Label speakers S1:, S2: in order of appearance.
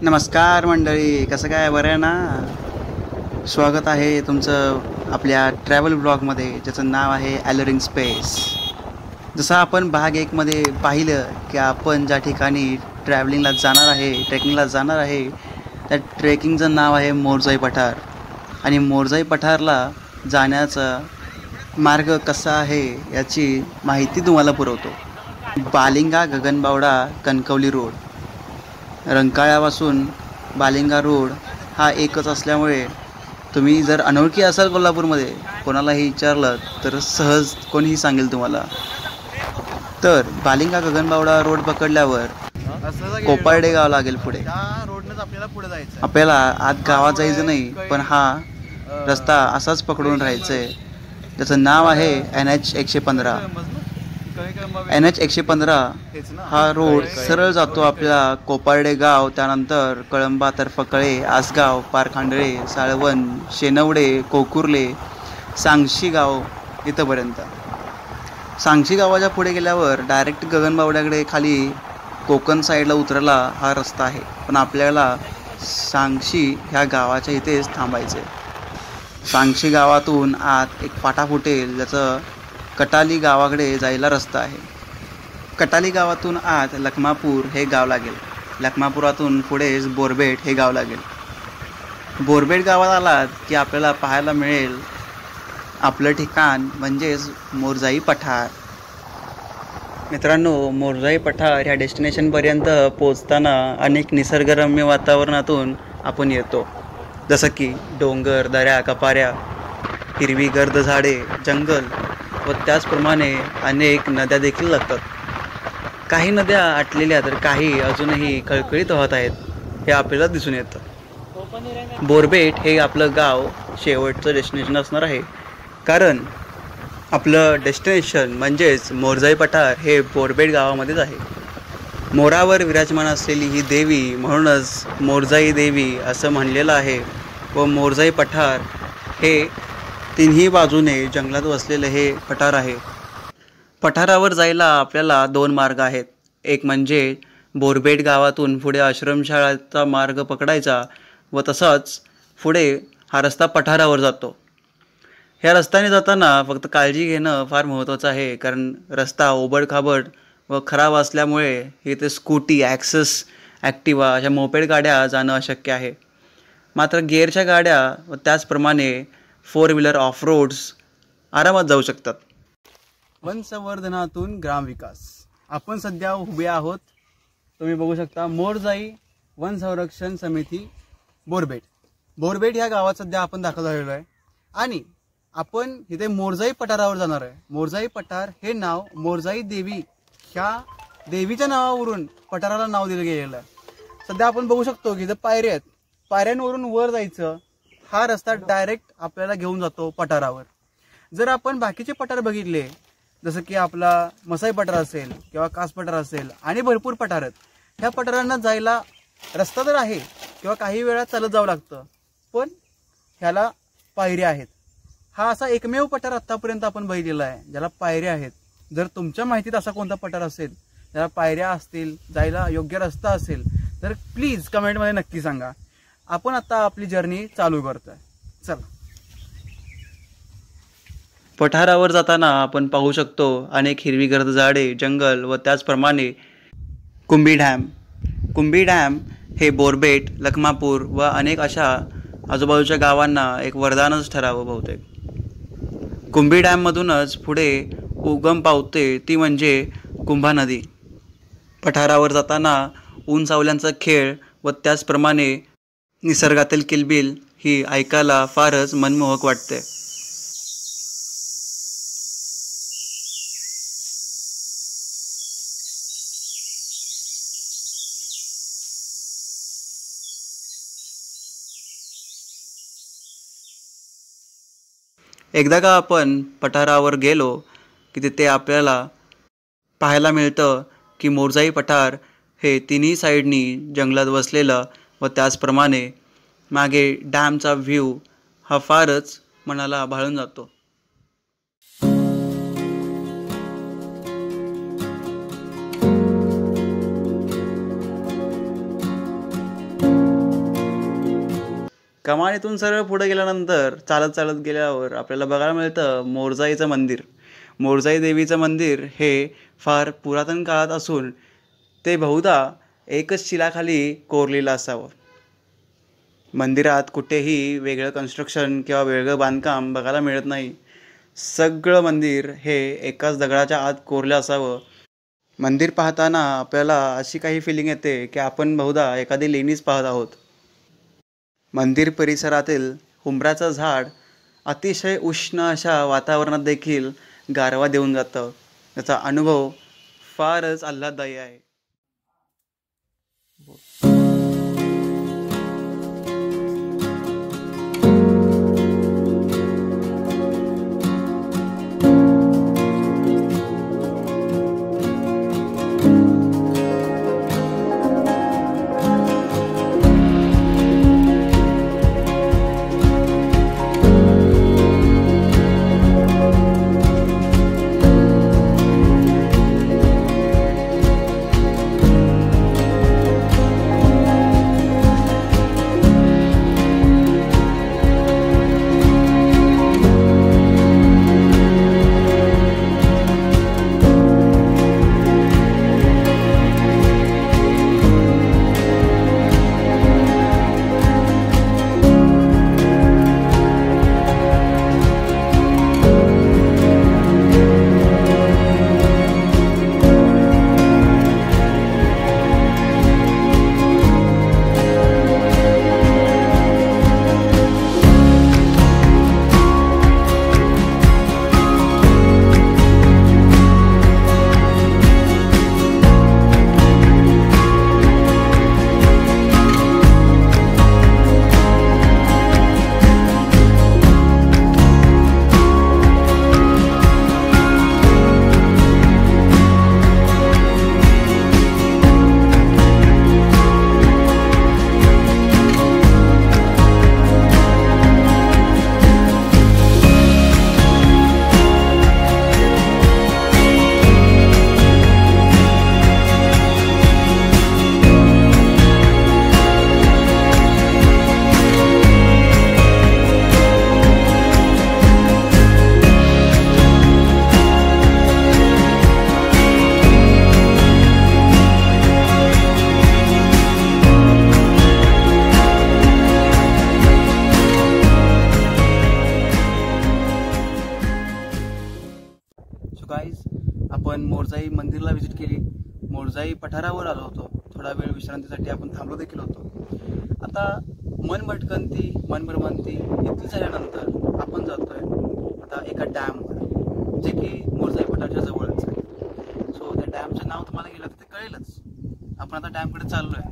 S1: नमस्कार मंडळी, कसं काय, बरं आहे ना? स्वागत आहे तुमचं आपल्या ट्रॅव्हल ब्लॉगमध्ये, ज्याचं नाव आहे ॲलरिंग स्पेस. जसं आपण भाग 1मध्ये पाहिलं की आपण ज्या ठिकाणी ट्रॅव्हलिंगला जाणार आहे, ट्रेकिंगला जाणार आहे, त्या ट्रेकिंगचं नाव आहे मोरजाई पठार. आणि मोरजाई पठारला जाण्याचा मार्ग कसा आहे याची माहिती तुम्हाला पुरवतो. बालिंगा गगनबावडा कणकवली रोड, रंकाळ्यापासून बालिंगा रोड हा एकच असल्यामुळे तुम्ही जर अनोळखी असाल कोल्हापूरमध्ये, कोणालाही विचारलं तर सहज कोणीही सांगेल तुम्हाला. तर बालिंगा गगनबावडा रोड पकडल्यावर कोपर्डे गाव लागेल. पुढे आपल्याला आत गावात जायचं नाही, पण हा रस्ता असाच पकडून राहायचं आहे. त्याचं नाव आहे NH 115. NH 115 हा रोड सरळ जातो आपल्याला कोपर्डे गाव, त्यानंतर कळंबा, तरफकळे, आसगाव, पारखांडळे, साळवण, शेनवडे, कोकुर्ले, सांगशी गाव इथंपर्यंत. सांगशी गावाच्या पुढे गेल्यावर डायरेक्ट गगनबावड्याकडे खाली कोकण साईडला उतरायला हा रस्ता आहे. पण आपल्याला सांगशी ह्या गावाच्या इथेच थांबायचं आहे. सांगशी गावातून आत एक फाटा फुटेल, ज्याचं कटाली गावाकडे जायला रस्ता आहे. कटाली गावातून आत लखमापूर हे गाव लागेल. लखमापुरातून पुढेच बोरबेट हे गाव लागेल. बोरबेट गावात आलात की आपल्याला पाहायला मिळेल आपलं ठिकाण, म्हणजेच मोरजाई पठार. मित्रांनो, मोरजाई पठार ह्या डेस्टिनेशनपर्यंत पोचताना अनेक निसर्गरम्य वातावरणातून आपण येतो, जसं की डोंगर, दऱ्या, कपाऱ्या, हिरवी गर्द झाडे, जंगल व त्याचप्रमाणे अनेक नद्या देखील लागतात. काही नद्या आटलेल्या तर काही अजूनही खळखळीत वाहत आहेत, हे आपल्याला दिसून येतं. बोरबेट हे आपलं गाव शेवटचं डेस्टिनेशन असणार आहे, कारण आपलं डेस्टिनेशन म्हणजेच मोरजाई पठार हे बोरबेट गावामध्येच आहे. मोरावर विराजमान असलेली ही देवी म्हणूनच मोरजाई देवी असं म्हणलेलं आहे. व मोरजाई पठार हे तिन्ही बाजूने जंगलात वसलेलं हे पठार आहे. पठारावर जायला आपल्याला 2 मार्ग आहेत. एक म्हणजे बोरबेट गावातून पुढे आश्रमशाळेचा मार्ग पकडायचा व तसाच पुढे हा रस्ता पठारावर जातो. ह्या रस्त्याने जाताना फक्त काळजी घेणं फार महत्त्वाचं आहे, कारण रस्ता ओबडखाबड व खराब असल्यामुळे इथे स्कूटी, ॲक्सेस, ॲक्टिवा अशा मोपेड गाड्या जाणं अशक्य आहे. मात्र गिअरच्या गाड्या व त्याचप्रमाणे 4 व्हीलर ऑफ रोड्स आरामात जाऊ शकतात. वनसंवर्धनातून ग्रामविकास. आपण सध्या उभे आहोत, तुम्ही बघू शकता, मोरजाई वन संरक्षण समिती बोरबेट. बोरबेट ह्या गावात सध्या आपण दाखल झालेलो आहे आणि आपण इथे मोरजाई पठारावर जाणार आहे. मोरजाई पठार हे नाव मोरजाई देवी ह्या देवीच्या नावावरून पठाराला नाव दिलं गेलेलं आहे. सध्या आपण बघू शकतो की इथं पायऱ्या आहेत. पायऱ्यांवरून वर जायचं, हा रस्ता डायरेक्ट आपल्याला घेऊन जातो पठारावर. जर आपण बाकीचे पठार बघितले, जसं की आपला मसाई पठार असेल किंवा कास पठार असेल आणि भरपूर पठार आहेत, ह्या पठारांना जायला रस्ता तर आहे किंवा काही वेळा चालत जावं लागतं, पण ह्याला पायऱ्या आहेत. हा असा एकमेव पठार आत्तापर्यंत आपण बघितलेला आहे ज्याला पायऱ्या आहेत. जर तुमच्या माहितीत असा कोणता पठार असेल ज्याला पायऱ्या असतील, जायला योग्य रस्ता असेल, तर प्लीज कमेंटमध्ये नक्की सांगा. आपण आता आपली जर्नी चालू करतोय. चला. पठारावर जाताना आपण पाहू शकतो अनेक हिरवीगर्द झाडे, जंगल व त्याचप्रमाणे कुंभी डॅम. कुंभी डॅम हे बोरबेट, लखमापूर व अनेक अशा आजूबाजूच्या गावांना एक वरदानच ठरावं बहुतेक. कुंभी डॅममधूनच पुढे उगम पावते ती म्हणजे कुंभा नदी. पठारावर जाताना ऊन सावल्यांचा खेळ व त्याचप्रमाणे निसर्गातील किलबिल ही ऐकायला फारच मनमोहक वाटते. एकदा का आपण पठारावर गेलो की तिथे आपल्याला पाहायला मिळतं की मोरजाई पठार हे तिन्ही साईडनी जंगलात वसलेलं व त्याचप्रमाणे मागे डॅमचा व्ह्यू हा फारच मनाला भाळून जातो. कमानीतून सरळ पुढे गेल्यानंतर चालत चालत गेल्यावर आपल्याला बघायला मिळतं मोरजाईचं मंदिर. मोरजाई देवीचं मंदिर हे फार पुरातन काळात असून ते बहुधा एकच शिलाखाली कोरलेलं असावं. मंदिरात कुठेही वेगळं कन्स्ट्रक्शन किंवा वेगळं बांधकाम बघायला मिळत नाही. सगळं मंदिर हे एकाच दगडाच्या आत कोरलं असावं. मंदिर पाहताना आपल्याला अशी काही फिलिंग येते की आपण बहुधा एखादी लेणीच पाहत आहोत. मंदिर परिसरातील हुंबराचं झाड अतिशय उष्ण अशा वातावरणात देखील गारवा देऊन जातं. त्याचा अनुभव फारच आल्हाददायी आहे. आपण मोरजाई मंदिरला व्हिजिट केली. मोरजाई पठारावर आलो होतो. थोडा वेळ विश्रांतीसाठी आपण थांबलो देखील होतो. आता मन भटकंती मन भ्रमंती इतकी झाल्यानंतर आपण जातोय आता एका डॅमवर, जे की मोरजाई पठाराच्या जवळच आहे. सो त्या डॅमचं नाव तुम्हाला गेलं तर ते कळेलच. आपण आता डॅमकडे चाललोय.